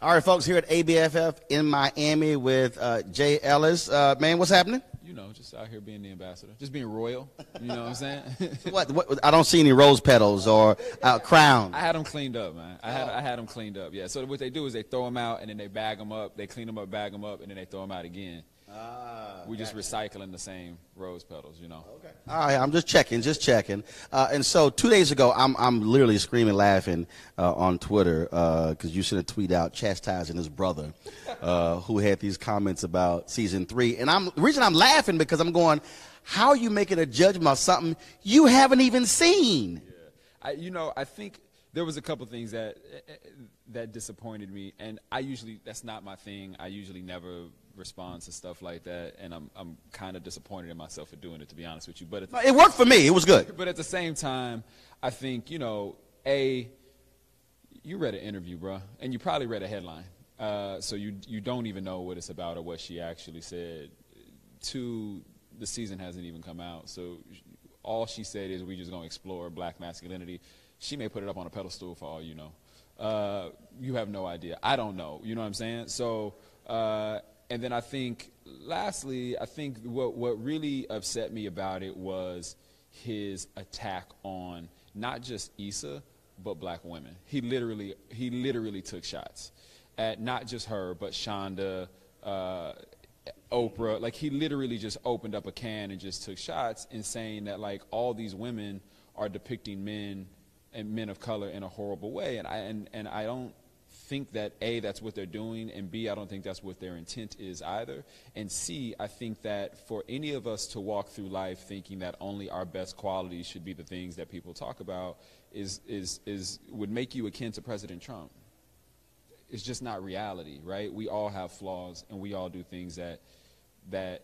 All right, folks, here at ABFF in Miami with Jay Ellis. Man, what's happening? You know, just out here being the ambassador, just being royal. You know what I'm saying? What? I don't see any rose petals or crown. I had them cleaned up, man. I had them cleaned up. Yeah. So what they do is they throw them out and then they bag them up. They clean them up, bag them up, and then they throw them out again. We just recycling the same rose petals, you know. Okay. All right, I'm just checking. And so 2 days ago, I'm literally screaming, laughing on Twitter because you sent a tweet out chastising his brother who had these comments about season 3. And the reason I'm laughing because I'm going, how are you making a judgment about something you haven't even seen? Yeah. I think there was a couple things that disappointed me, and that's not my thing. I usually never respond to stuff like that, and I'm kind of disappointed in myself for doing it, to be honest with you. But it worked for me. It was good. But at the same time, I think you read an interview, bro, and you probably read a headline, so you don't even know what it's about or what she actually said. 2, the season hasn't even come out, so all she said is we just gonna explore black masculinity. She may put it up on a pedestal for all you know. You have no idea. I don't know. You know what I'm saying? So. And then I think, lastly, what really upset me about it was his attack on not just Issa, but black women. He literally took shots at not just her, but Shonda, Oprah. Like, he literally just opened up a can and just took shots in saying that, like, all these women are depicting men and men of color in a horrible way. And I don't think that A, that's what they're doing, and B, I don't think that's what their intent is either, and C, I think that for any of us to walk through life thinking that only our best qualities should be the things that people talk about would make you akin to President Trump. It's just not reality, right? We all have flaws, and we all do things that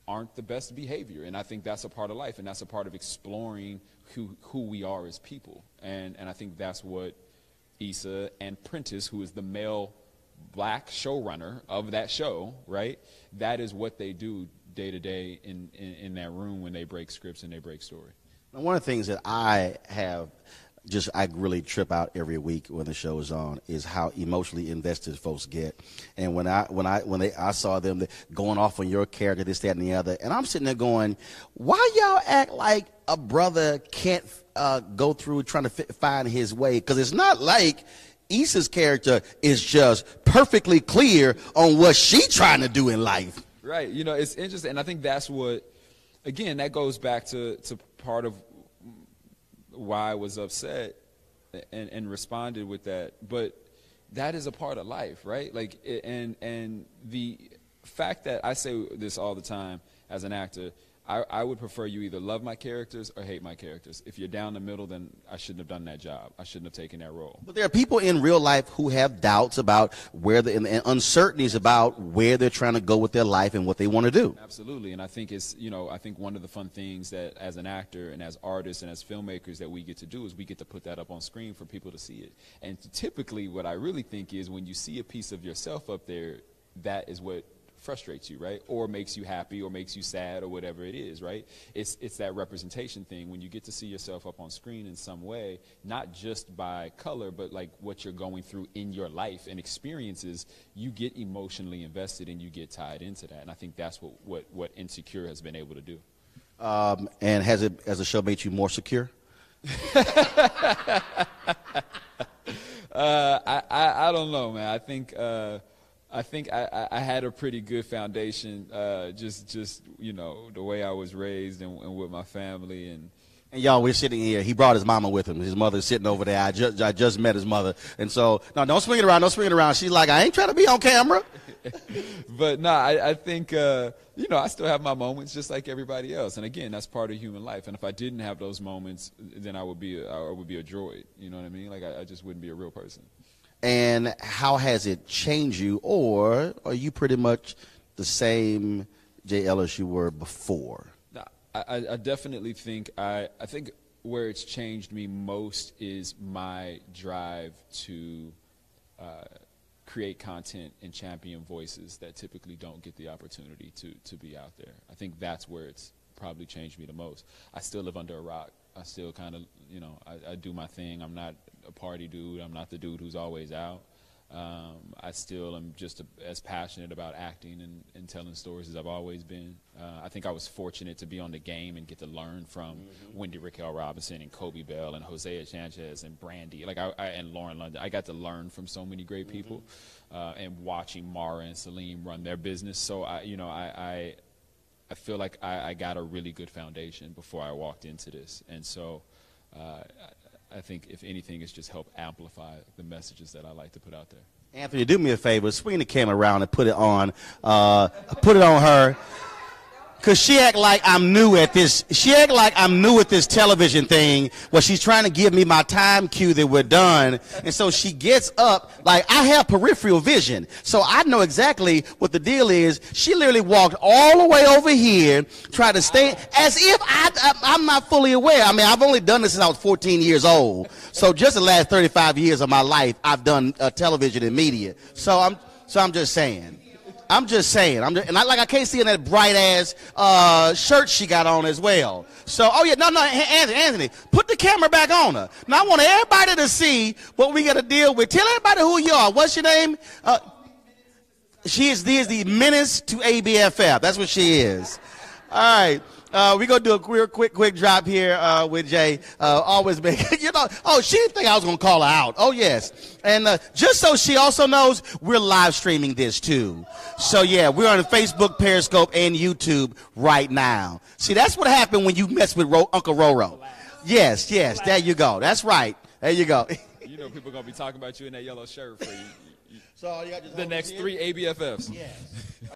aren't the best behavior, and I think that's a part of life, and that's a part of exploring who we are as people, and I think that's what Issa and Prentice, who is the male black showrunner of that show, right? That is what they do day to day in that room when they break scripts and they break story. Now, one of the things that I really trip out every week when the show is on is how emotionally invested folks get. And when I saw them going off on your character, this, that, and the other, and I'm sitting there going, why y'all act like a brother can't go through trying to find his way? Because it's not like Issa's character is just perfectly clear on what she's trying to do in life. Right. You know, it's interesting, and I think that's what, again, that goes back to part of why I was upset and responded with that. But that is a part of life, right? Like, and the fact that I say this all the time as an actor, I would prefer you either love my characters or hate my characters. If you're down the middle, then I shouldn't have done that job. I shouldn't have taken that role. But there are people in real life who have doubts about and uncertainties about where they're trying to go with their life and what they want to do. Absolutely, and I think I think one of the fun things that as an actor and as artists and as filmmakers that we get to do is we get to put that up on screen for people to see it. And typically what I really think is when you see a piece of yourself up there, that is what frustrates you, right? Or makes you happy or makes you sad or whatever it is, right? It's that representation thing when you get to see yourself up on screen in some way, not just by color, but like what you're going through in your life and experiences, you get emotionally invested and you get tied into that. And I think that's what Insecure has been able to do. And has the show made you more secure? I don't know, man. I think I had a pretty good foundation, just the way I was raised and with my family. And y'all, we're sitting here. He brought his mama with him. His mother's sitting over there. I just met his mother. And so, no, don't swing it around. She's like, I ain't trying to be on camera. But no, I think, I still have my moments just like everybody else. And again, that's part of human life. And if I didn't have those moments, then I would be a droid. You know what I mean? Like, I just wouldn't be a real person. And how has it changed you, or are you pretty much the same Jay Ellis you were before? I definitely think I think where it's changed me most is my drive to create content and champion voices that typically don't get the opportunity to be out there. I think that's where it's probably changed me the most. I still live under a rock. I still kind of, I do my thing. I'm not a party dude. I'm not the dude who's always out. I still am just as passionate about acting and telling stories as I've always been. I think I was fortunate to be on the game and get to learn from Wendy Raquel Robinson and Kobe Bell and Hosea Sanchez and Brandy, and Lauren London. I got to learn from so many great people, and watching Mara and Salim run their business. So I feel like I got a really good foundation before I walked into this, and so I think if anything, it's just helped amplify the messages that I like to put out there. Anthony, do me a favor. Swing the camera around and put it on her. Because she act like I'm new at this. She act like I'm new at this television thing where she's trying to give me my time cue that we're done. And so she gets up. Like, I have peripheral vision. So I know exactly what the deal is. She literally walked all the way over here, tried to stay, as if I'm not fully aware. I mean, I've only done this since I was 14 years old. So just the last 35 years of my life, I've done television and media. So I'm just saying. And I can't see in that bright ass shirt she got on as well. So, Anthony, put the camera back on her. Now I want everybody to see what we got to deal with. Tell everybody who you are. What's your name? She is the menace to ABFF. That's what she is. All right. We're going to do a quick drop here with Jay. Always been, she didn't think I was going to call her out. Oh, yes. And just so she also knows, we're live streaming this, too. So, yeah, we're on Facebook, Periscope, and YouTube right now. See, that's what happened when you mess with Uncle Roro. Yes, there you go. That's right. There you go. You know people are going to be talking about you in that yellow shirt for you. So all you got to the next 3 ABFFs. Yes.